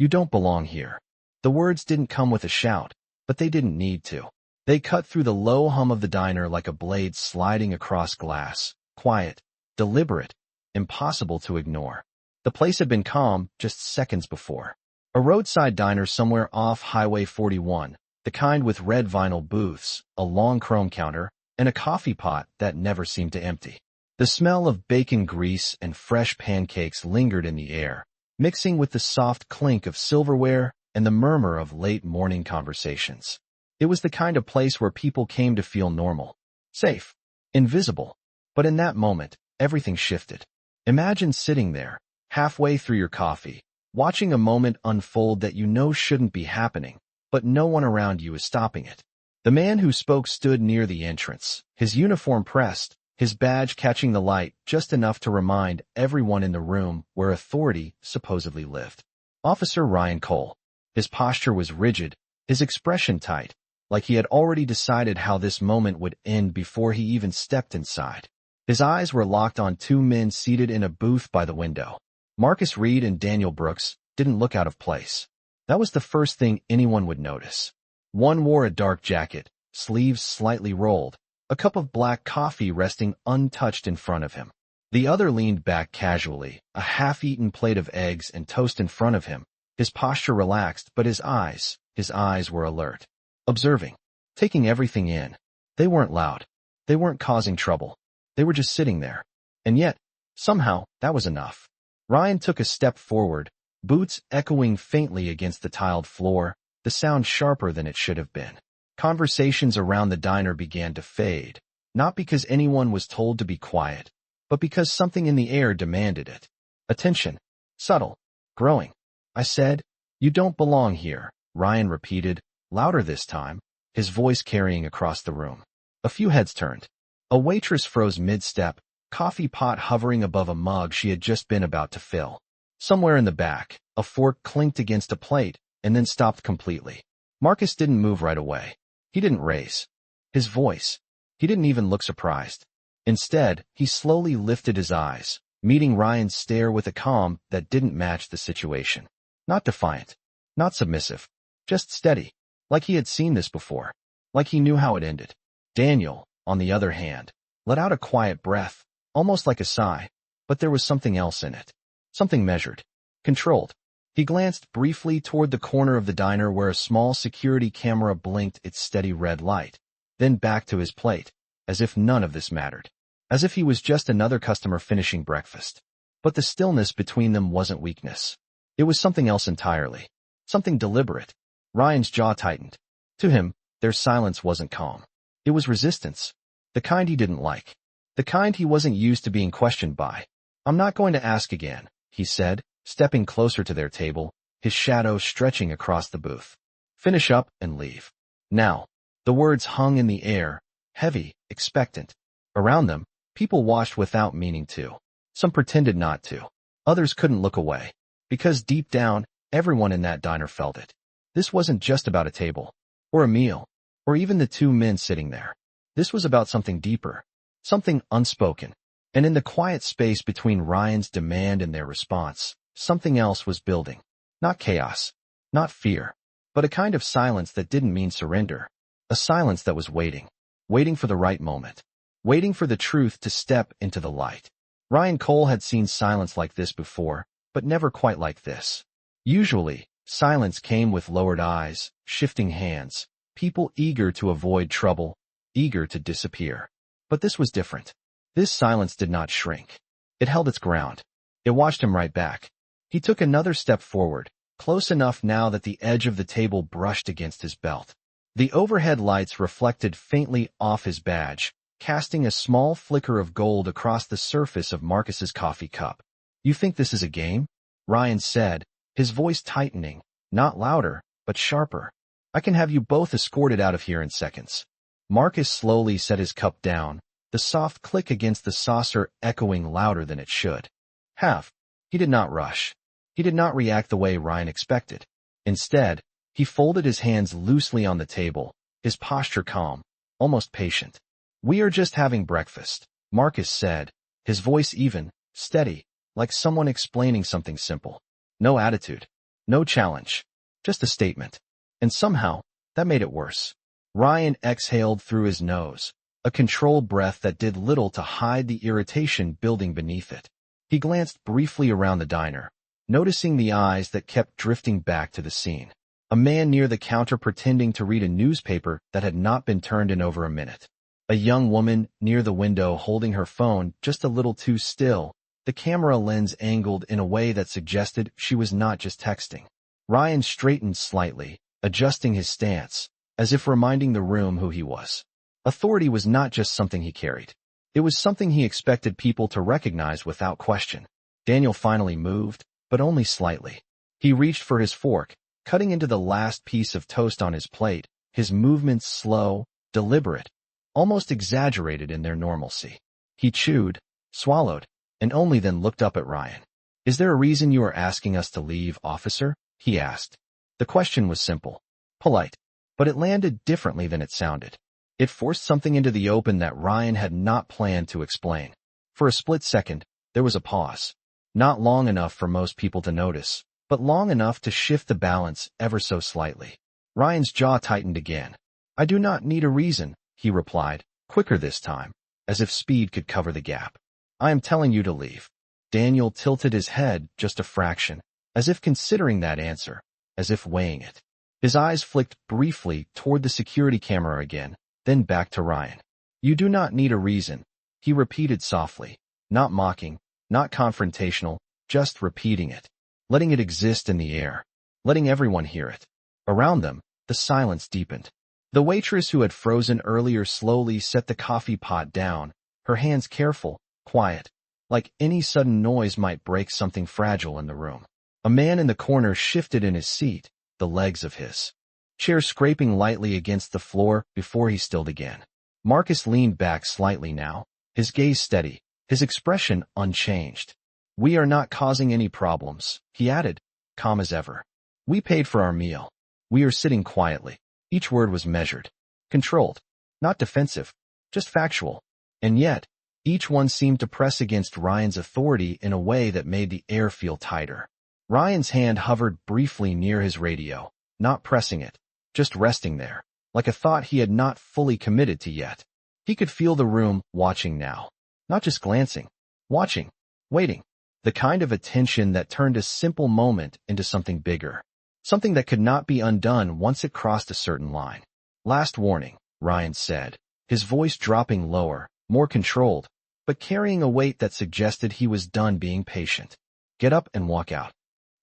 "You don't belong here." The words didn't come with a shout, but they didn't need to. They cut through the low hum of the diner like a blade sliding across glass, quiet, deliberate, impossible to ignore. The place had been calm just seconds before. A roadside diner somewhere off Highway 41, the kind with red vinyl booths, a long chrome counter, and a coffee pot that never seemed to empty. The smell of bacon grease and fresh pancakes lingered in the air, mixing with the soft clink of silverware and the murmur of late-morning conversations. It was the kind of place where people came to feel normal, safe, invisible. But in that moment, everything shifted. Imagine sitting there, halfway through your coffee, watching a moment unfold that you know shouldn't be happening, but no one around you is stopping it. The man who spoke stood near the entrance, his uniform pressed, his badge catching the light just enough to remind everyone in the room where authority supposedly lived. Officer Ryan Cole. His posture was rigid, his expression tight, like he had already decided how this moment would end before he even stepped inside. His eyes were locked on two men seated in a booth by the window. Marcus Reed and Daniel Brooks didn't look out of place. That was the first thing anyone would notice. One wore a dark jacket, sleeves slightly rolled, a cup of black coffee resting untouched in front of him. The other leaned back casually, a half-eaten plate of eggs and toast in front of him, his posture relaxed, but his eyes were alert, observing, taking everything in. They weren't loud. They weren't causing trouble. They were just sitting there. And yet, somehow, that was enough. Ryan took a step forward, boots echoing faintly against the tiled floor, the sound sharper than it should have been. Conversations around the diner began to fade, not because anyone was told to be quiet, but because something in the air demanded it. Attention. Subtle. Growing. "I said, you don't belong here," Ryan repeated, louder this time, his voice carrying across the room. A few heads turned. A waitress froze mid-step, coffee pot hovering above a mug she had just been about to fill. Somewhere in the back, a fork clinked against a plate and then stopped completely. Marcus didn't move right away. He didn't raise his voice. He didn't even look surprised. Instead, he slowly lifted his eyes, meeting Ryan's stare with a calm that didn't match the situation. Not defiant, not submissive, just steady, like he had seen this before, like he knew how it ended. Daniel, on the other hand, let out a quiet breath, almost like a sigh, but there was something else in it. Something measured, controlled. He glanced briefly toward the corner of the diner where a small security camera blinked its steady red light, then back to his plate, as if none of this mattered, as if he was just another customer finishing breakfast. But the stillness between them wasn't weakness. It was something else entirely, something deliberate. Ryan's jaw tightened. To him, their silence wasn't calm. It was resistance, the kind he didn't like, the kind he wasn't used to being questioned by. "I'm not going to ask again," he said, stepping closer to their table, his shadow stretching across the booth. "Finish up and leave. Now." The words hung in the air, heavy, expectant. Around them, people watched without meaning to. Some pretended not to. Others couldn't look away, because deep down, everyone in that diner felt it. This wasn't just about a table, or a meal, or even the two men sitting there. This was about something deeper, something unspoken. And in the quiet space between Ryan's demand and their response, something else was building. Not chaos, not fear, but a kind of silence that didn't mean surrender. A silence that was waiting, waiting for the right moment, waiting for the truth to step into the light. Ryan Cole had seen silence like this before, but never quite like this. Usually, silence came with lowered eyes, shifting hands, people eager to avoid trouble, eager to disappear. But this was different. This silence did not shrink. It held its ground. It watched him right back. He took another step forward, close enough now that the edge of the table brushed against his belt. The overhead lights reflected faintly off his badge, casting a small flicker of gold across the surface of Marcus's coffee cup. "You think this is a game?" Ryan said, his voice tightening, not louder, but sharper. "I can have you both escorted out of here in seconds." Marcus slowly set his cup down, the soft click against the saucer echoing louder than it should. Have. He did not rush. He did not react the way Ryan expected. Instead, he folded his hands loosely on the table, his posture calm, almost patient. "We are just having breakfast," Marcus said, his voice even, steady, like someone explaining something simple. No attitude. No challenge. Just a statement. And somehow, that made it worse. Ryan exhaled through his nose, a controlled breath that did little to hide the irritation building beneath it. He glanced briefly around the diner, noticing the eyes that kept drifting back to the scene. A man near the counter pretending to read a newspaper that had not been turned in over a minute. A young woman near the window holding her phone just a little too still, the camera lens angled in a way that suggested she was not just texting. Ryan straightened slightly, adjusting his stance, as if reminding the room who he was. Authority was not just something he carried. It was something he expected people to recognize without question. Daniel finally moved, but only slightly. He reached for his fork, cutting into the last piece of toast on his plate, his movements slow, deliberate, almost exaggerated in their normalcy. He chewed, swallowed, and only then looked up at Ryan. "Is there a reason you are asking us to leave, officer?" he asked. The question was simple, polite, but it landed differently than it sounded. It forced something into the open that Ryan had not planned to explain. For a split second, there was a pause. Not long enough for most people to notice, but long enough to shift the balance ever so slightly. Ryan's jaw tightened again. "I do not need a reason," he replied, quicker this time, as if speed could cover the gap. "I am telling you to leave." Daniel tilted his head just a fraction, as if considering that answer, as if weighing it. His eyes flicked briefly toward the security camera again, then back to Ryan. "You do not need a reason," he repeated softly, not mocking, not confrontational, just repeating it, letting it exist in the air, letting everyone hear it. Around them, the silence deepened. The waitress who had frozen earlier slowly set the coffee pot down, her hands careful, quiet, like any sudden noise might break something fragile in the room. A man in the corner shifted in his seat, the legs of his chair scraping lightly against the floor before he stilled again. Marcus leaned back slightly now, his gaze steady, his expression unchanged. "We are not causing any problems," he added, calm as ever. "We paid for our meal. We are sitting quietly." Each word was measured, controlled, not defensive, just factual. And yet, each one seemed to press against Ryan's authority in a way that made the air feel tighter. Ryan's hand hovered briefly near his radio, not pressing it, just resting there, like a thought he had not fully committed to yet. He could feel the room watching now, not just glancing, watching, waiting, the kind of attention that turned a simple moment into something bigger, something that could not be undone once it crossed a certain line. "Last warning," Ryan said, his voice dropping lower, more controlled, but carrying a weight that suggested he was done being patient. "Get up and walk out."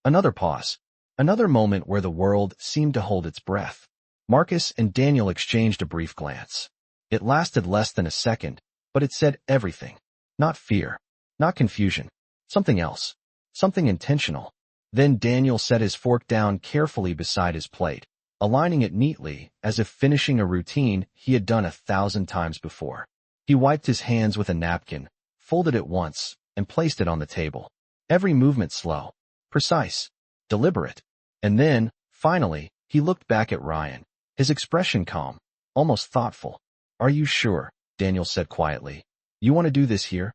Another pause. Another moment where the world seemed to hold its breath. Marcus and Daniel exchanged a brief glance. It lasted less than a second, but it said everything. Not fear, not confusion, something else, something intentional. Then Daniel set his fork down carefully beside his plate, aligning it neatly as if finishing a routine he had done 1,000 times before. He wiped his hands with a napkin, folded it once, and placed it on the table. Every movement slow, precise, deliberate. And then, finally, he looked back at Ryan, his expression calm, almost thoughtful. "Are you sure?" Daniel said quietly. "You want to do this here?"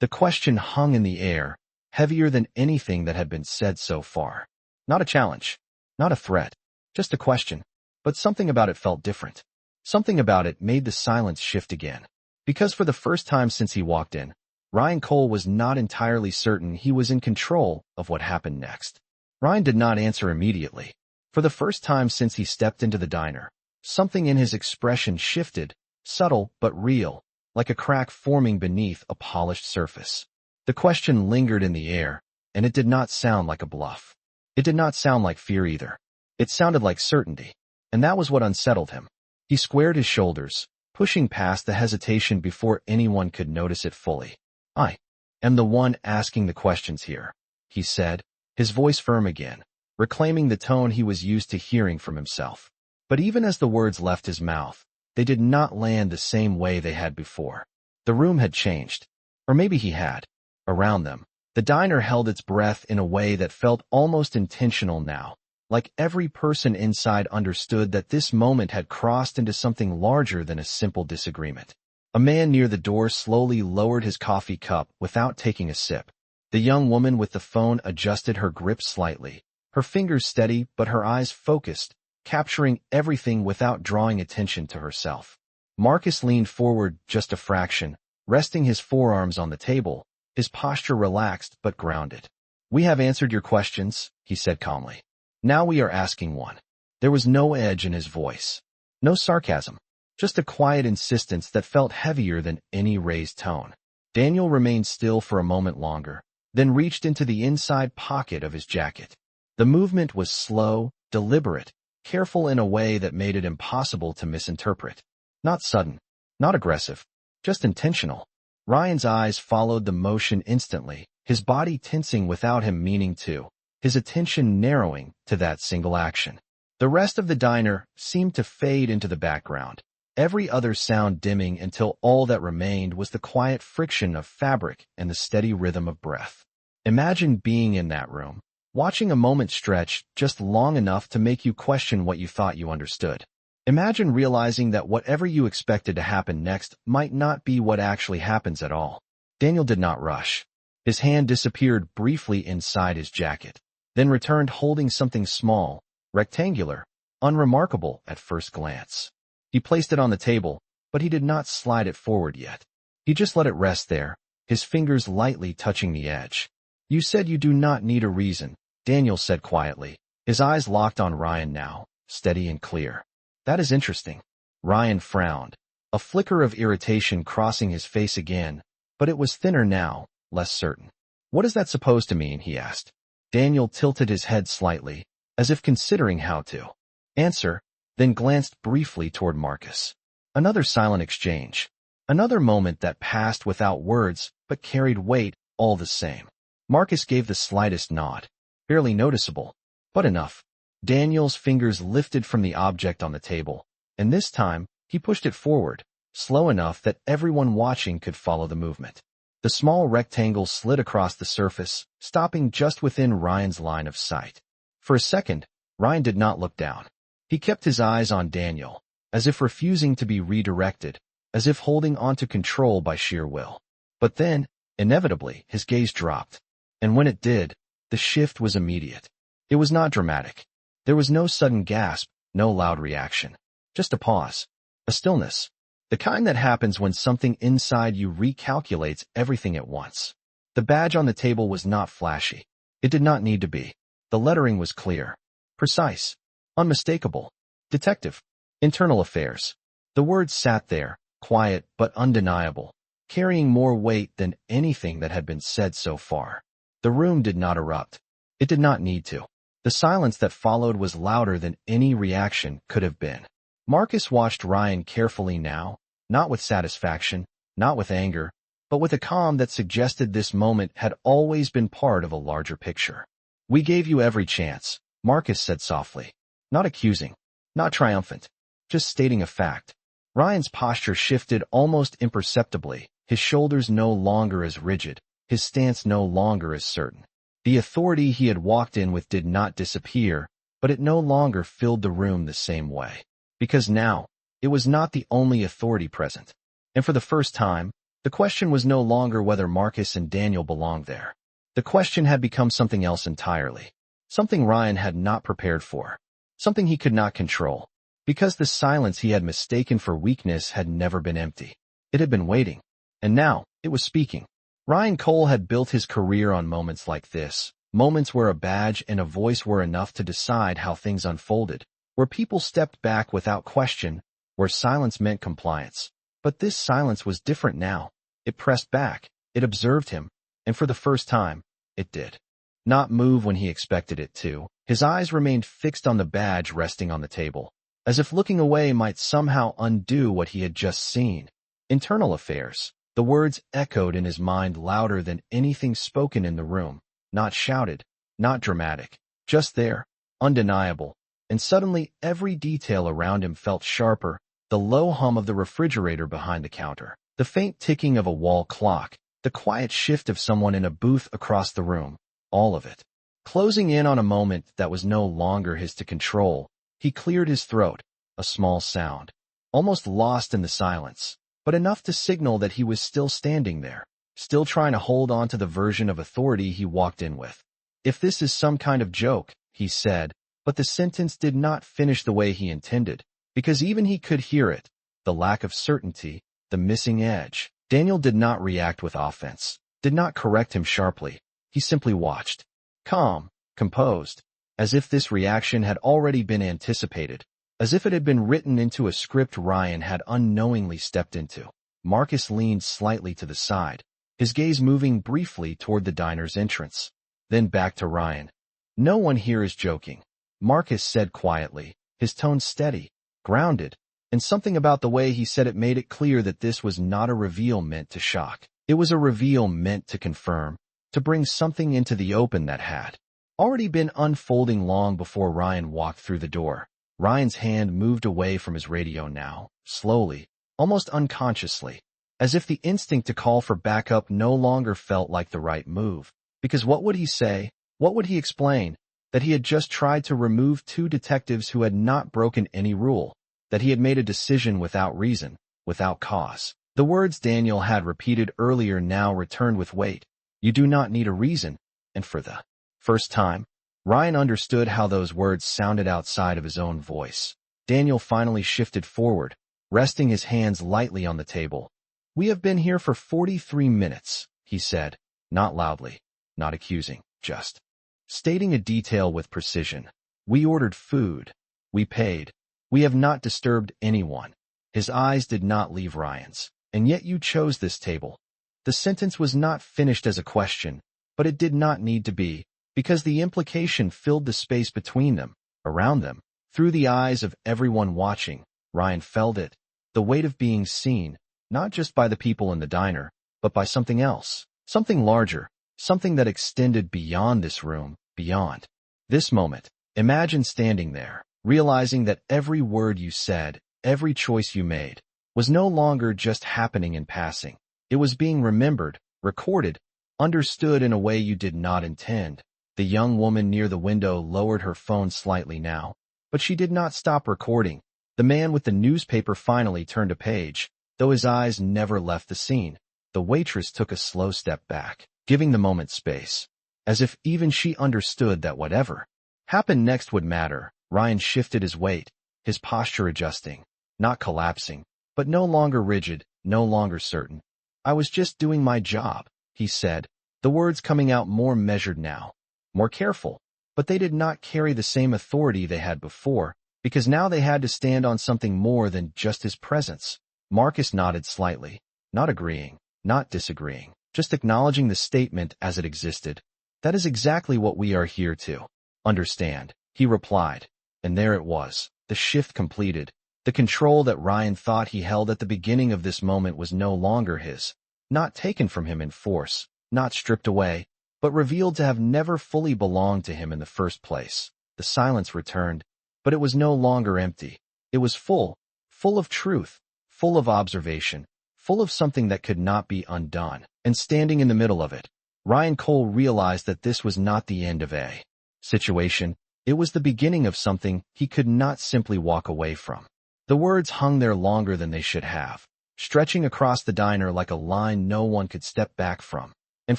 The question hung in the air, heavier than anything that had been said so far. Not a challenge, not a threat, just a question. But something about it felt different. Something about it made the silence shift again. Because for the first time since he walked in, Ryan Cole was not entirely certain he was in control of what happened next. Ryan did not answer immediately. For the first time since he stepped into the diner, something in his expression shifted, subtle but real, like a crack forming beneath a polished surface. The question lingered in the air, and it did not sound like a bluff. It did not sound like fear either. It sounded like certainty, and that was what unsettled him. He squared his shoulders, pushing past the hesitation before anyone could notice it fully. "I am the one asking the questions here," he said, his voice firm again, reclaiming the tone he was used to hearing from himself. But even as the words left his mouth, they did not land the same way they had before. The room had changed. Or maybe he had. Around them, the diner held its breath in a way that felt almost intentional now, like every person inside understood that this moment had crossed into something larger than a simple disagreement. A man near the door slowly lowered his coffee cup without taking a sip. The young woman with the phone adjusted her grip slightly, her fingers steady but her eyes focused, capturing everything without drawing attention to herself. Marcus leaned forward just a fraction, resting his forearms on the table, his posture relaxed but grounded. "We have answered your questions," he said calmly. "Now we are asking one." There was no edge in his voice, no sarcasm, just a quiet insistence that felt heavier than any raised tone. Daniel remained still for a moment longer, then reached into the inside pocket of his jacket. The movement was slow, deliberate, careful in a way that made it impossible to misinterpret. Not sudden, not aggressive, just intentional. Ryan's eyes followed the motion instantly, his body tensing without him meaning to, his attention narrowing to that single action. The rest of the diner seemed to fade into the background, every other sound dimming until all that remained was the quiet friction of fabric and the steady rhythm of breath. Imagine being in that room, watching a moment stretch just long enough to make you question what you thought you understood. Imagine realizing that whatever you expected to happen next might not be what actually happens at all. Daniel did not rush. His hand disappeared briefly inside his jacket, then returned holding something small, rectangular, unremarkable at first glance. He placed it on the table, but he did not slide it forward yet. He just let it rest there, his fingers lightly touching the edge. "You said you do not need a reason," Daniel said quietly, his eyes locked on Ryan now, steady and clear. "That is interesting." Ryan frowned, a flicker of irritation crossing his face again, but it was thinner now, less certain. "What is that supposed to mean?" he asked. Daniel tilted his head slightly, as if considering how to answer, then glanced briefly toward Marcus. Another silent exchange. Another moment that passed without words, but carried weight all the same. Marcus gave the slightest nod, barely noticeable, but enough. Daniel's fingers lifted from the object on the table, and this time, he pushed it forward, slow enough that everyone watching could follow the movement. The small rectangle slid across the surface, stopping just within Ryan's line of sight. For a second, Ryan did not look down. He kept his eyes on Daniel, as if refusing to be redirected, as if holding onto control by sheer will. But then, inevitably, his gaze dropped. And when it did, the shift was immediate. It was not dramatic. There was no sudden gasp, no loud reaction. Just a pause. A stillness. The kind that happens when something inside you recalculates everything at once. The badge on the table was not flashy. It did not need to be. The lettering was clear, precise, unmistakable. Detective. Internal affairs. The words sat there, quiet but undeniable, carrying more weight than anything that had been said so far. The room did not erupt. It did not need to. The silence that followed was louder than any reaction could have been. Marcus watched Ryan carefully now, not with satisfaction, not with anger, but with a calm that suggested this moment had always been part of a larger picture. "We gave you every chance," Marcus said softly. Not accusing, not triumphant, just stating a fact. Ryan's posture shifted almost imperceptibly, his shoulders no longer as rigid, his stance no longer as certain. The authority he had walked in with did not disappear, but it no longer filled the room the same way. Because now, it was not the only authority present. And for the first time, the question was no longer whether Marcus and Daniel belonged there. The question had become something else entirely. Something Ryan had not prepared for. Something he could not control. Because the silence he had mistaken for weakness had never been empty. It had been waiting. And now, it was speaking. Ryan Cole had built his career on moments like this, moments where a badge and a voice were enough to decide how things unfolded, where people stepped back without question, where silence meant compliance. But this silence was different now. It pressed back, it observed him, and for the first time, it did not move when he expected it to. His eyes remained fixed on the badge resting on the table, as if looking away might somehow undo what he had just seen. Internal affairs. The words echoed in his mind louder than anything spoken in the room, not shouted, not dramatic, just there, undeniable. And suddenly every detail around him felt sharper, the low hum of the refrigerator behind the counter, the faint ticking of a wall clock, the quiet shift of someone in a booth across the room, all of it. Closing in on a moment that was no longer his to control, he cleared his throat, a small sound, almost lost in the silence, but enough to signal that he was still standing there, still trying to hold on to the version of authority he walked in with. "If this is some kind of joke," he said, but the sentence did not finish the way he intended, because even he could hear it, the lack of certainty, the missing edge. Daniel did not react with offense, did not correct him sharply. He simply watched, calm, composed, as if this reaction had already been anticipated, as if it had been written into a script Ryan had unknowingly stepped into. Marcus leaned slightly to the side, his gaze moving briefly toward the diner's entrance, then back to Ryan. "No one here is joking," Marcus said quietly, his tone steady, grounded, and something about the way he said it made it clear that this was not a reveal meant to shock. It was a reveal meant to confirm, to bring something into the open that had already been unfolding long before Ryan walked through the door. Ryan's hand moved away from his radio now, slowly, almost unconsciously, as if the instinct to call for backup no longer felt like the right move. Because what would he say? What would he explain? That he had just tried to remove two detectives who had not broken any rule, that he had made a decision without reason, without cause. The words Daniel had repeated earlier now returned with weight. "You do not need a reason," and for the first time, Ryan understood how those words sounded outside of his own voice. Daniel finally shifted forward, resting his hands lightly on the table. "We have been here for 43 minutes, he said, not loudly, not accusing, just stating a detail with precision. "We ordered food. We paid. We have not disturbed anyone." His eyes did not leave Ryan's. "And yet you chose this table." The sentence was not finished as a question, but it did not need to be, because the implication filled the space between them, around them, through the eyes of everyone watching. Ryan felt it, the weight of being seen, not just by the people in the diner, but by something else, something larger, something that extended beyond this room, beyond this moment. Imagine standing there, realizing that every word you said, every choice you made, was no longer just happening in passing. It was being remembered, recorded, understood in a way you did not intend. The young woman near the window lowered her phone slightly now, but she did not stop recording. The man with the newspaper finally turned a page, though his eyes never left the scene. The waitress took a slow step back, giving the moment space, as if even she understood that whatever happened next would matter. Ryan shifted his weight, his posture adjusting, not collapsing, but no longer rigid, no longer certain. "I was just doing my job," he said, the words coming out more measured now, more careful, but they did not carry the same authority they had before, because now they had to stand on something more than just his presence. Marcus nodded slightly, not agreeing, not disagreeing, just acknowledging the statement as it existed. "That is exactly what we are here to understand," he replied. And there it was, the shift completed. The control that Ryan thought he held at the beginning of this moment was no longer his, not taken from him in force, not stripped away, but revealed to have never fully belonged to him in the first place. The silence returned, but it was no longer empty. It was full, full of truth, full of observation, full of something that could not be undone. And standing in the middle of it, Ryan Cole realized that this was not the end of a situation. It was the beginning of something he could not simply walk away from. The words hung there longer than they should have, stretching across the diner like a line no one could step back from. And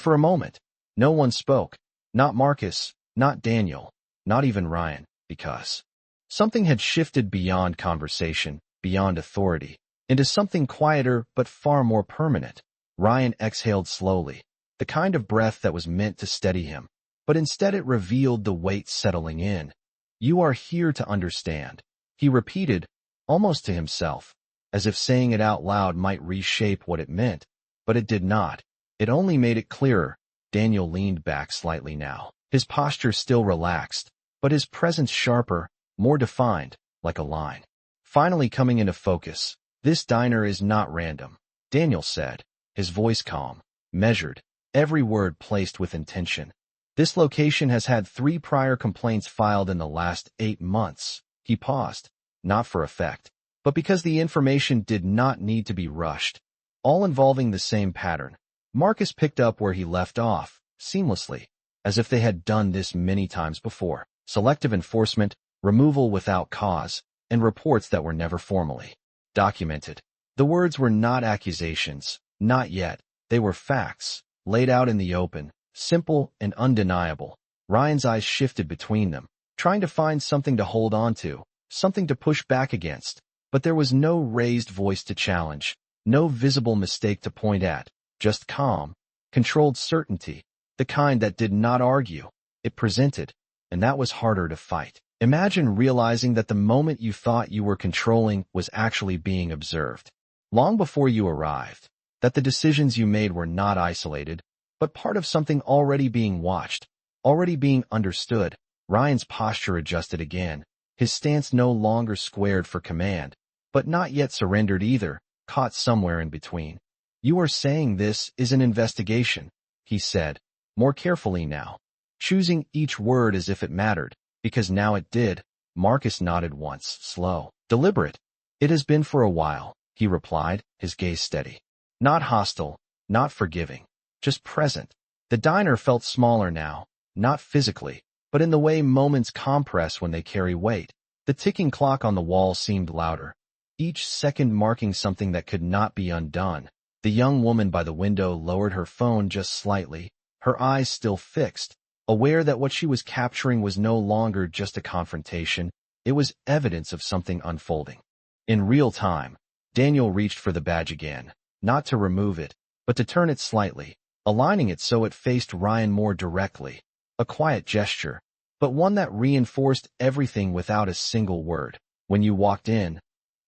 for a moment, no one spoke, not Marcus, not Daniel, not even Ryan, because something had shifted beyond conversation, beyond authority, into something quieter but far more permanent. Ryan exhaled slowly, the kind of breath that was meant to steady him, but instead it revealed the weight settling in. "You are here to understand," he repeated, almost to himself, as if saying it out loud might reshape what it meant, but it did not. It only made it clearer. Daniel leaned back slightly now, his posture still relaxed, but his presence sharper, more defined, like a line. Finally coming into focus. "This diner is not random," Daniel said, his voice calm, measured, every word placed with intention. "This location has had 3 prior complaints filed in the last 8 months. He paused, not for effect, but because the information did not need to be rushed, all involving the same pattern. Marcus picked up where he left off, seamlessly, as if they had done this many times before. Selective enforcement, removal without cause, and reports that were never formally documented. The words were not accusations, not yet. They were facts, laid out in the open, simple and undeniable. Ryan's eyes shifted between them, trying to find something to hold on to, something to push back against. But there was no raised voice to challenge, no visible mistake to point at, just calm, controlled certainty, the kind that did not argue. It presented, and that was harder to fight. Imagine realizing that the moment you thought you were controlling was actually being observed. Long before you arrived, that the decisions you made were not isolated, but part of something already being watched, already being understood. Ryan's posture adjusted again, his stance no longer squared for command, but not yet surrendered either, caught somewhere in between. "You are saying this is an investigation," he said, more carefully now, choosing each word as if it mattered, because now it did. Marcus nodded once, slow, deliberate. "It has been for a while," he replied, his gaze steady. Not hostile, not forgiving, just present. The diner felt smaller now, not physically, but in the way moments compress when they carry weight. The ticking clock on the wall seemed louder, each second marking something that could not be undone. The young woman by the window lowered her phone just slightly, her eyes still fixed, aware that what she was capturing was no longer just a confrontation, it was evidence of something unfolding. In real time, Daniel reached for the badge again, not to remove it, but to turn it slightly, aligning it so it faced Ryan more directly. A quiet gesture, but one that reinforced everything without a single word. "When you walked in,"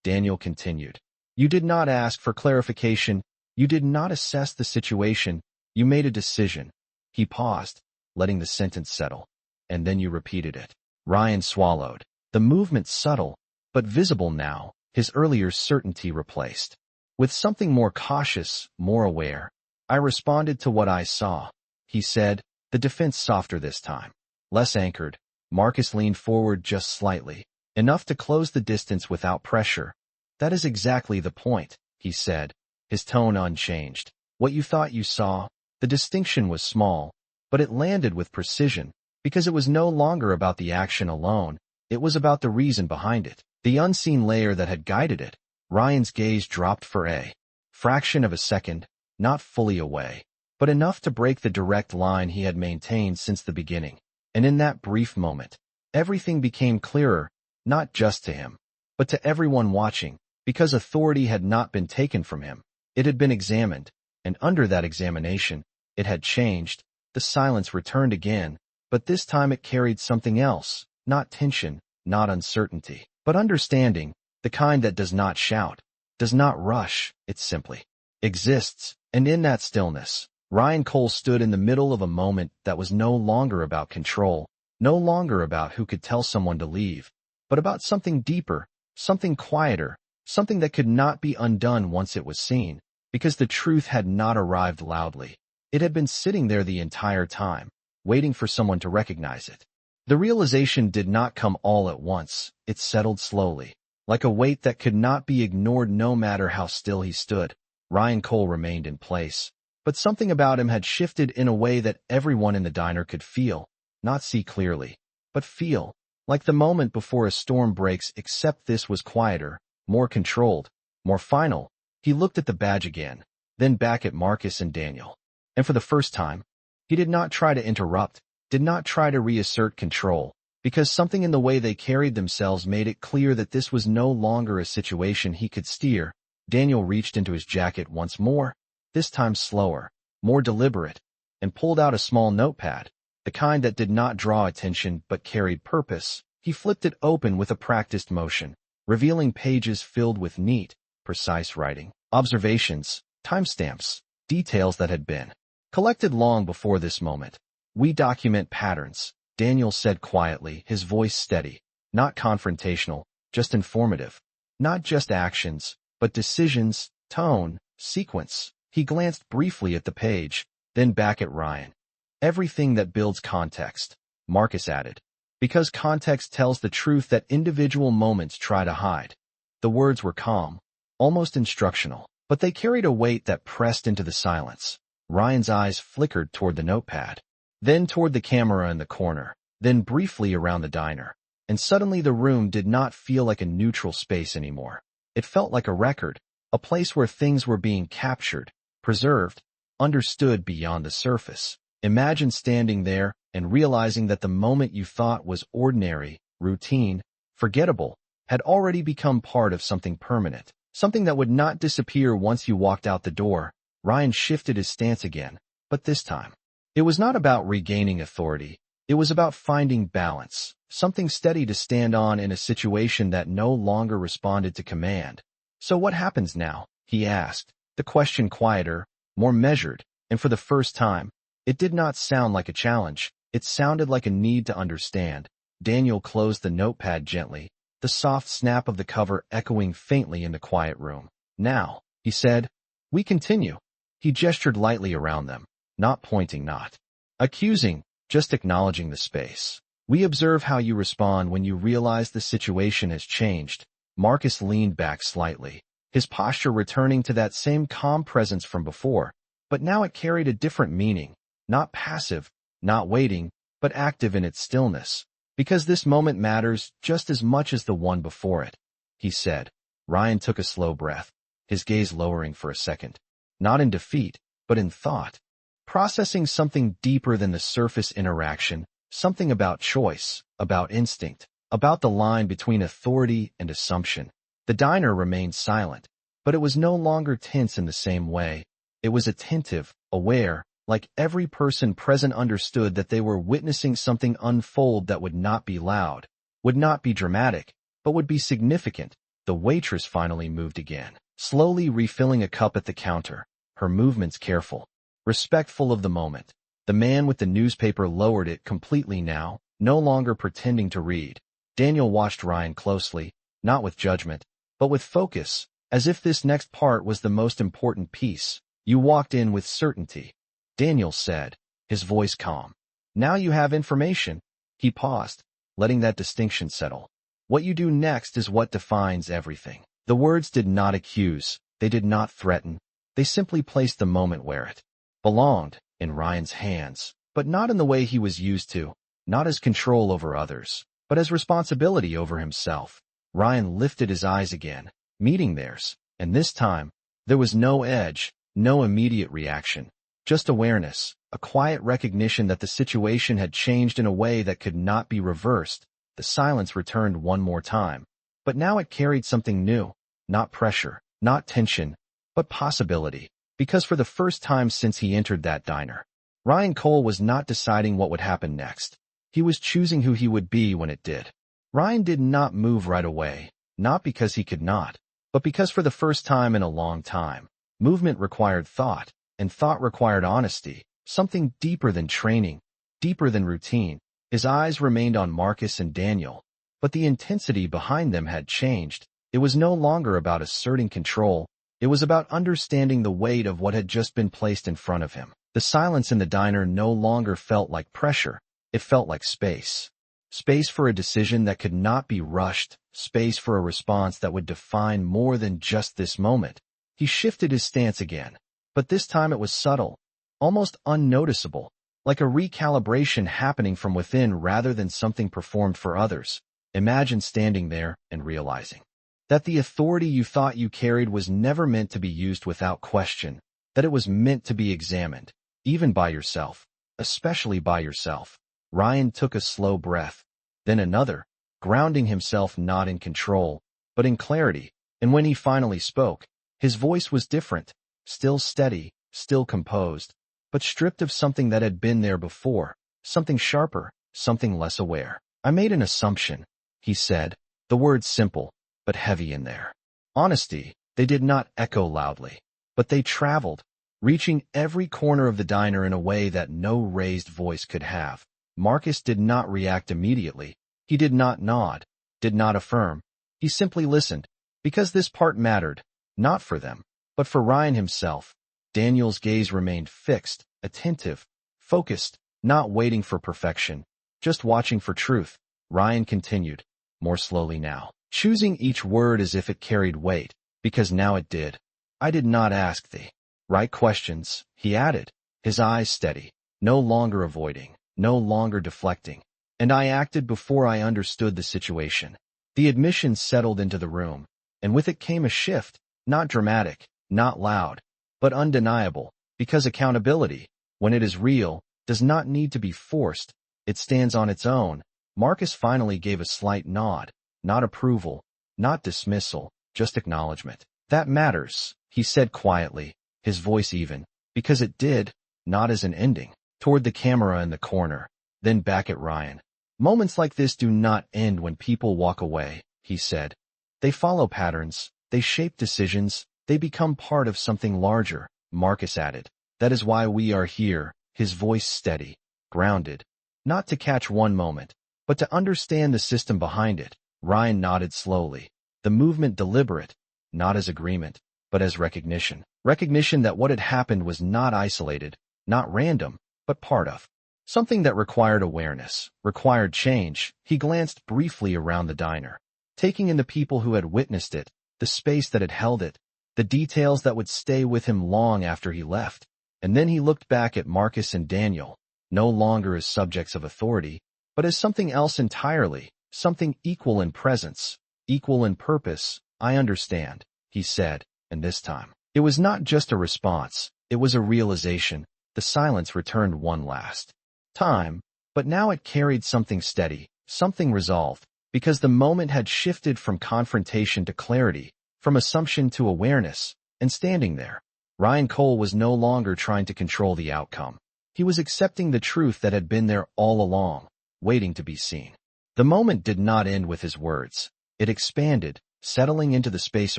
Daniel continued, "you did not ask for clarification, you did not assess the situation, you made a decision." He paused, letting the sentence settle, "and then you repeated it." Ryan swallowed, the movement subtle, but visible now, his earlier certainty replaced with something more cautious, more aware. "I responded to what I saw," he said, the defense softer this time, less anchored. Marcus leaned forward just slightly, enough to close the distance without pressure. "That is exactly the point," he said, his tone unchanged. "What you thought you saw." The distinction was small, but it landed with precision, because it was no longer about the action alone, it was about the reason behind it, the unseen layer that had guided it. Ryan's gaze dropped for a fraction of a second, not fully away, but enough to break the direct line he had maintained since the beginning. And in that brief moment, everything became clearer, not just to him, but to everyone watching, because authority had not been taken from him. It had been examined, and under that examination, it had changed. The silence returned again, but this time it carried something else, not tension, not uncertainty, but understanding, the kind that does not shout, does not rush, it simply exists. And in that stillness, Ryan Cole stood in the middle of a moment that was no longer about control, no longer about who could tell someone to leave, but about something deeper, something quieter, something that could not be undone once it was seen, because the truth had not arrived loudly. It had been sitting there the entire time, waiting for someone to recognize it. The realization did not come all at once, it settled slowly, like a weight that could not be ignored no matter how still he stood. Ryan Cole remained in place, but something about him had shifted in a way that everyone in the diner could feel, not see clearly, but feel, like the moment before a storm breaks, except this was quieter, more controlled, more final. He looked at the badge again, then back at Marcus and Daniel. And for the first time, he did not try to interrupt, did not try to reassert control, because something in the way they carried themselves made it clear that this was no longer a situation he could steer. Daniel reached into his jacket once more, this time slower, more deliberate, and pulled out a small notepad, the kind that did not draw attention but carried purpose. He flipped it open with a practiced motion, revealing pages filled with neat, precise writing, observations, timestamps, details that had been collected long before this moment. "We document patterns," Daniel said quietly, his voice steady, not confrontational, just informative. "Not just actions, but decisions, tone, sequence." He glanced briefly at the page, then back at Ryan. "Everything that builds context," Marcus added, "because context tells the truth that individual moments try to hide." The words were calm, almost instructional, but they carried a weight that pressed into the silence. Ryan's eyes flickered toward the notepad, then toward the camera in the corner, then briefly around the diner, and suddenly the room did not feel like a neutral space anymore. It felt like a record, a place where things were being captured, preserved, understood beyond the surface. Imagine standing there and realizing that the moment you thought was ordinary, routine, forgettable, had already become part of something permanent, something that would not disappear once you walked out the door. Ryan shifted his stance again, but this time, it was not about regaining authority. It was about finding balance, something steady to stand on in a situation that no longer responded to command. So what happens now? He asked, the question quieter, more measured, and for the first time, it did not sound like a challenge. It sounded like a need to understand. Daniel closed the notepad gently, the soft snap of the cover echoing faintly in the quiet room. Now, he said, we continue. He gestured lightly around them, not pointing, not accusing, just acknowledging the space. We observe how you respond when you realize the situation has changed. Marcus leaned back slightly, his posture returning to that same calm presence from before, but now it carried a different meaning, not passive, not waiting, but active in its stillness. Because this moment matters just as much as the one before it, he said. Ryan took a slow breath, his gaze lowering for a second, not in defeat, but in thought, processing something deeper than the surface interaction, something about choice, about instinct, about the line between authority and assumption. The diner remained silent, but it was no longer tense in the same way. It was attentive, aware, like every person present understood that they were witnessing something unfold that would not be loud, would not be dramatic, but would be significant. The waitress finally moved again, slowly refilling a cup at the counter, her movements careful, respectful of the moment. The man with the newspaper lowered it completely now, no longer pretending to read. Daniel watched Ryan closely, not with judgment, but with focus, as if this next part was the most important piece. You walked in with certainty, Daniel said, his voice calm. Now you have information. He paused, letting that distinction settle. What you do next is what defines everything. The words did not accuse, they did not threaten, they simply placed the moment where it belonged, in Ryan's hands, but not in the way he was used to, not as control over others, but as responsibility over himself. Ryan lifted his eyes again, meeting theirs, and this time, there was no edge, no immediate reaction, just awareness, a quiet recognition that the situation had changed in a way that could not be reversed. The silence returned one more time, but now it carried something new, not pressure, not tension, but possibility. Because for the first time since he entered that diner, Ryan Cole was not deciding what would happen next. He was choosing who he would be when it did. Ryan did not move right away, not because he could not, but because for the first time in a long time, movement required thought, and thought required honesty, something deeper than training, deeper than routine. His eyes remained on Marcus and Daniel, but the intensity behind them had changed. It was no longer about asserting control. It was about understanding the weight of what had just been placed in front of him. The silence in the diner no longer felt like pressure. It felt like space. Space for a decision that could not be rushed. Space for a response that would define more than just this moment. He shifted his stance again, but this time it was subtle, almost unnoticeable, like a recalibration happening from within rather than something performed for others. Imagine standing there and realizing that the authority you thought you carried was never meant to be used without question, that it was meant to be examined, even by yourself, especially by yourself. Ryan took a slow breath, then another, grounding himself not in control, but in clarity, and when he finally spoke, his voice was different, still steady, still composed, but stripped of something that had been there before, something sharper, something less aware. I made an assumption, he said, the words simple, but heavy in their honesty. They did not echo loudly, but they traveled, reaching every corner of the diner in a way that no raised voice could have. Marcus did not react immediately. He did not nod, did not affirm. He simply listened, because this part mattered, not for them, but for Ryan himself. Daniel's gaze remained fixed, attentive, focused, not waiting for perfection, just watching for truth. Ryan continued, more slowly now, choosing each word as if it carried weight, because now it did. I did not ask the right questions, he added, his eyes steady, no longer avoiding, no longer deflecting, and I acted before I understood the situation. The admission settled into the room, and with it came a shift, not dramatic, not loud, but undeniable, because accountability, when it is real, does not need to be forced. It stands on its own. Marcus finally gave a slight nod. Not approval, not dismissal, just acknowledgement. That matters, he said quietly, his voice even, because it did, not as an ending. Toward the camera in the corner, then back at Ryan. Moments like this do not end when people walk away, he said. They follow patterns, they shape decisions, they become part of something larger, Marcus added. That is why we are here, his voice steady, grounded. Not to catch one moment, but to understand the system behind it. Ryan nodded slowly, the movement deliberate, not as agreement, but as recognition. Recognition that what had happened was not isolated, not random, but part of something that required awareness, required change. He glanced briefly around the diner, taking in the people who had witnessed it, the space that had held it, the details that would stay with him long after he left. And then he looked back at Marcus and Daniel, no longer as subjects of authority, but as something else entirely, something equal in presence, equal in purpose. I understand, he said, and this time, it was not just a response, it was a realization. The silence returned one last time, but now it carried something steady, something resolved, because the moment had shifted from confrontation to clarity, from assumption to awareness, and standing there, Ryan Cole was no longer trying to control the outcome. He was accepting the truth that had been there all along, waiting to be seen. The moment did not end with his words. It expanded, settling into the space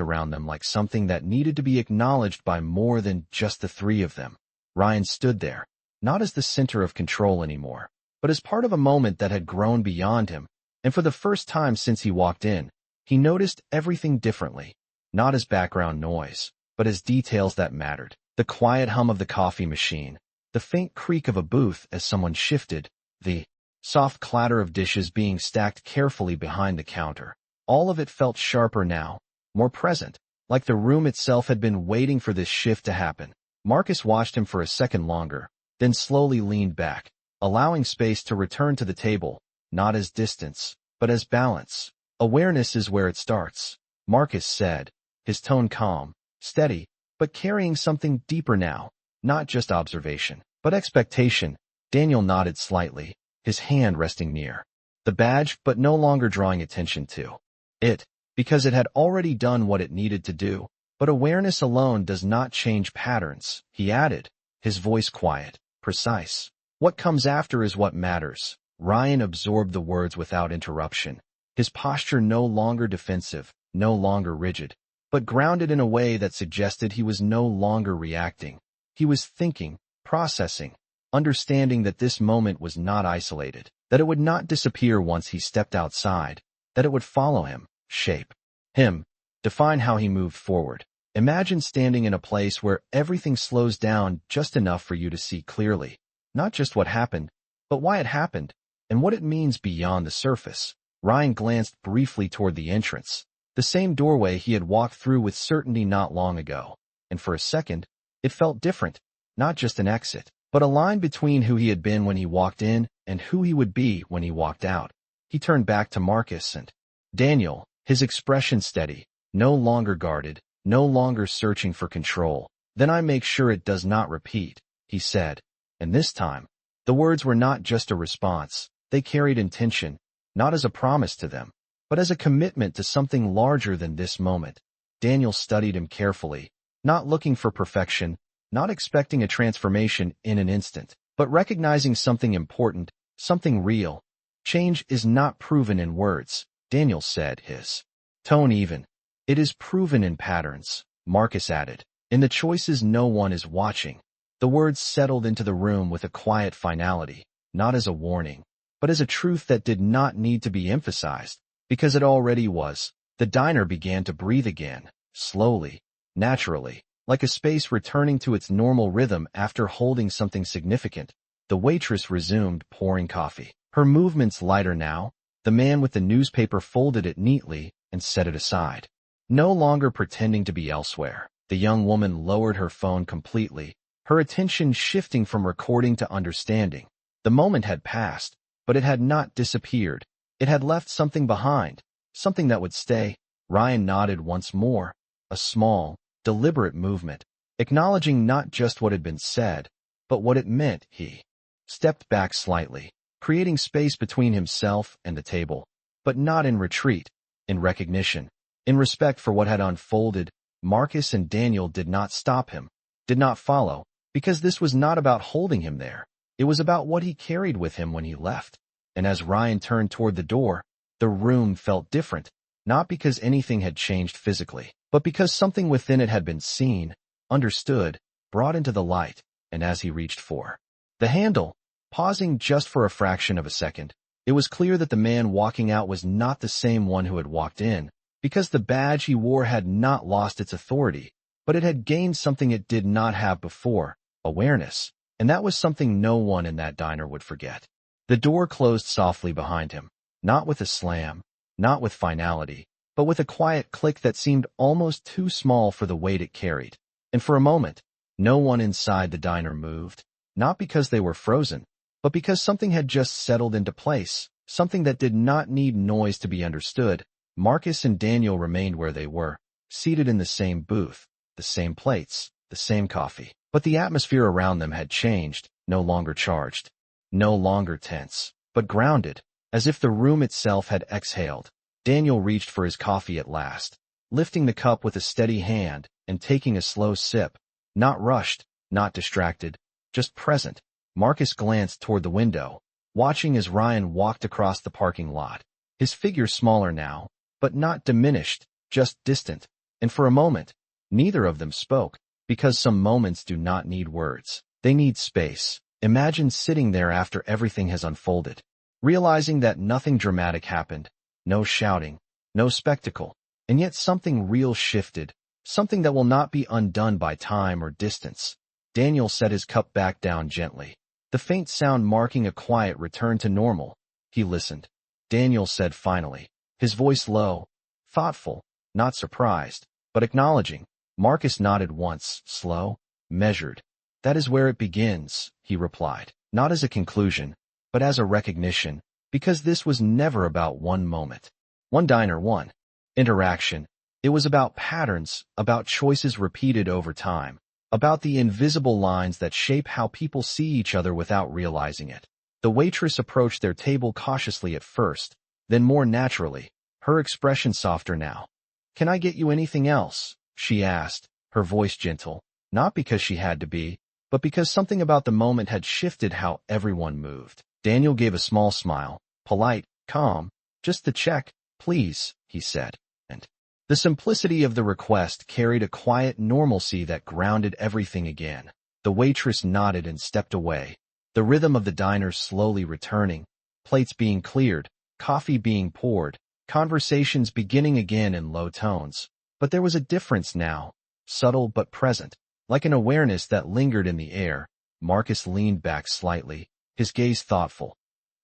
around them like something that needed to be acknowledged by more than just the three of them. Ryan stood there, not as the center of control anymore, but as part of a moment that had grown beyond him, and for the first time since he walked in, he noticed everything differently, not as background noise, but as details that mattered. The quiet hum of the coffee machine, the faint creak of a booth as someone shifted, the soft clatter of dishes being stacked carefully behind the counter. All of it felt sharper now, more present, like the room itself had been waiting for this shift to happen. Marcus watched him for a second longer, then slowly leaned back, allowing space to return to the table, not as distance, but as balance. Awareness is where it starts, Marcus said, his tone calm, steady, but carrying something deeper now, not just observation, but expectation. Daniel nodded slightly, his hand resting near the badge but no longer drawing attention to it, because it had already done what it needed to do. But awareness alone does not change patterns, he added, his voice quiet, precise. What comes after is what matters. Ryan absorbed the words without interruption, his posture no longer defensive, no longer rigid, but grounded in a way that suggested he was no longer reacting. He was thinking, processing, understanding that this moment was not isolated, that it would not disappear once he stepped outside, that it would follow him, shape him, define how he moved forward. Imagine standing in a place where everything slows down just enough for you to see clearly, not just what happened, but why it happened, and what it means beyond the surface. Ryan glanced briefly toward the entrance, the same doorway he had walked through with certainty not long ago, and for a second, it felt different, not just an exit, but a line between who he had been when he walked in and who he would be when he walked out. He turned back to Marcus and Daniel, his expression steady, no longer guarded, no longer searching for control. Then I make sure it does not repeat, he said. And this time, the words were not just a response, they carried intention, not as a promise to them, but as a commitment to something larger than this moment. Daniel studied him carefully, not looking for perfection, not expecting a transformation in an instant, but recognizing something important, something real. Change is not proven in words, Daniel said, his tone even. It is proven in patterns, Marcus added, in the choices no one is watching. The words settled into the room with a quiet finality, not as a warning, but as a truth that did not need to be emphasized, because it already was. The diner began to breathe again, slowly, naturally, like a space returning to its normal rhythm after holding something significant. The waitress resumed pouring coffee, her movements lighter now. The man with the newspaper folded it neatly and set it aside, no longer pretending to be elsewhere. The young woman lowered her phone completely, her attention shifting from recording to understanding. The moment had passed, but it had not disappeared. It had left something behind, something that would stay. Ryan nodded once more, a small, deliberate movement, acknowledging not just what had been said, but what it meant. He stepped back slightly, creating space between himself and the table, but not in retreat, in recognition. In respect for what had unfolded, Marcus and Daniel did not stop him, did not follow, because this was not about holding him there. It was about what he carried with him when he left. And as Ryan turned toward the door, the room felt different, not because anything had changed physically, but because something within it had been seen, understood, brought into the light. And as he reached for the handle, pausing just for a fraction of a second, it was clear that the man walking out was not the same one who had walked in, because the badge he wore had not lost its authority, but it had gained something it did not have before, awareness, and that was something no one in that diner would forget. The door closed softly behind him, not with a slam, not with finality, but with a quiet click that seemed almost too small for the weight it carried. And for a moment, no one inside the diner moved, not because they were frozen, but because something had just settled into place, something that did not need noise to be understood. Marcus and Daniel remained where they were, seated in the same booth, the same plates, the same coffee. But the atmosphere around them had changed, no longer charged, no longer tense, but grounded, as if the room itself had exhaled. Daniel reached for his coffee at last, lifting the cup with a steady hand and taking a slow sip, not rushed, not distracted, just present. Marcus glanced toward the window, watching as Ryan walked across the parking lot, his figure smaller now, but not diminished, just distant. And for a moment, neither of them spoke, because some moments do not need words. They need space. Imagine sitting there after everything has unfolded, realizing that nothing dramatic happened, no shouting, no spectacle, and yet something real shifted, something that will not be undone by time or distance. Daniel set his cup back down gently, the faint sound marking a quiet return to normal. He listened. Daniel said finally, his voice low, thoughtful, not surprised, but acknowledging. Marcus nodded once, slow, measured. That is where it begins, he replied, not as a conclusion, but as a recognition, because this was never about one moment, one diner, one interaction. It was about patterns, about choices repeated over time, about the invisible lines that shape how people see each other without realizing it. The waitress approached their table cautiously at first, then more naturally, her expression softer now. "Can I get you anything else?" she asked, her voice gentle, not because she had to be, but because something about the moment had shifted how everyone moved. Daniel gave a small smile, polite, calm. "Just to check, please," he said. And the simplicity of the request carried a quiet normalcy that grounded everything again. The waitress nodded and stepped away, the rhythm of the diner slowly returning, plates being cleared, coffee being poured, conversations beginning again in low tones. But there was a difference now, subtle but present, like an awareness that lingered in the air. Marcus leaned back slightly, his gaze thoughtful.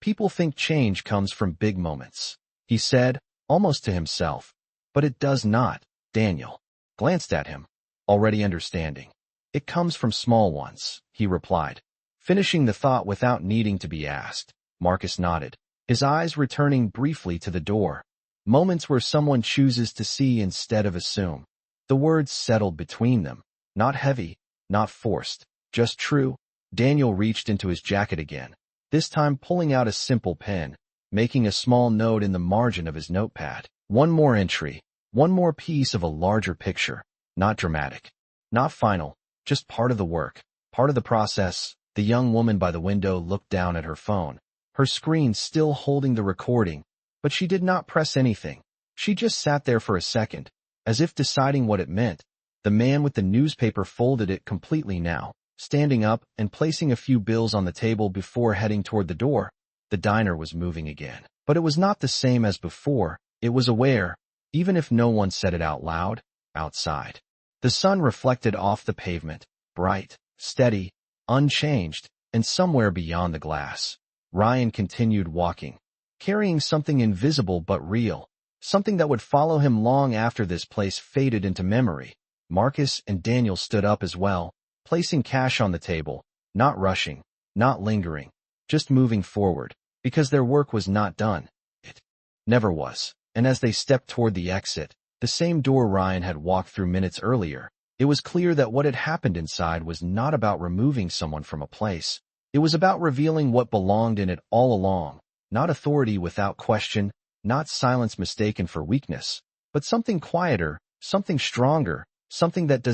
"People think change comes from big moments," he said, almost to himself. "But it does not." Daniel glanced at him, already understanding. "It comes from small ones," he replied, finishing the thought without needing to be asked. Marcus nodded, his eyes returning briefly to the door. Moments where someone chooses to see instead of assume. The words settled between them, not heavy, not forced, just true. Daniel reached into his jacket again, this time pulling out a simple pen, making a small note in the margin of his notepad. One more entry, one more piece of a larger picture, not dramatic, not final, just part of the work, part of the process. The young woman by the window looked down at her phone, her screen still holding the recording, but she did not press anything. She just sat there for a second, as if deciding what it meant. The man with the newspaper folded it completely now, standing up and placing a few bills on the table before heading toward the door. The diner was moving again, but it was not the same as before. It was aware, even if no one said it out loud. Outside, the sun reflected off the pavement, bright, steady, unchanged, and somewhere beyond the glass, Ryan continued walking, carrying something invisible but real, something that would follow him long after this place faded into memory. Marcus and Daniel stood up as well, placing cash on the table, not rushing, not lingering, just moving forward, because their work was not done. It never was. And as they stepped toward the exit, the same door Ryan had walked through minutes earlier, it was clear that what had happened inside was not about removing someone from a place, It was about revealing what belonged in it all along, not authority without question, not silence mistaken for weakness, but something quieter, something stronger, something that does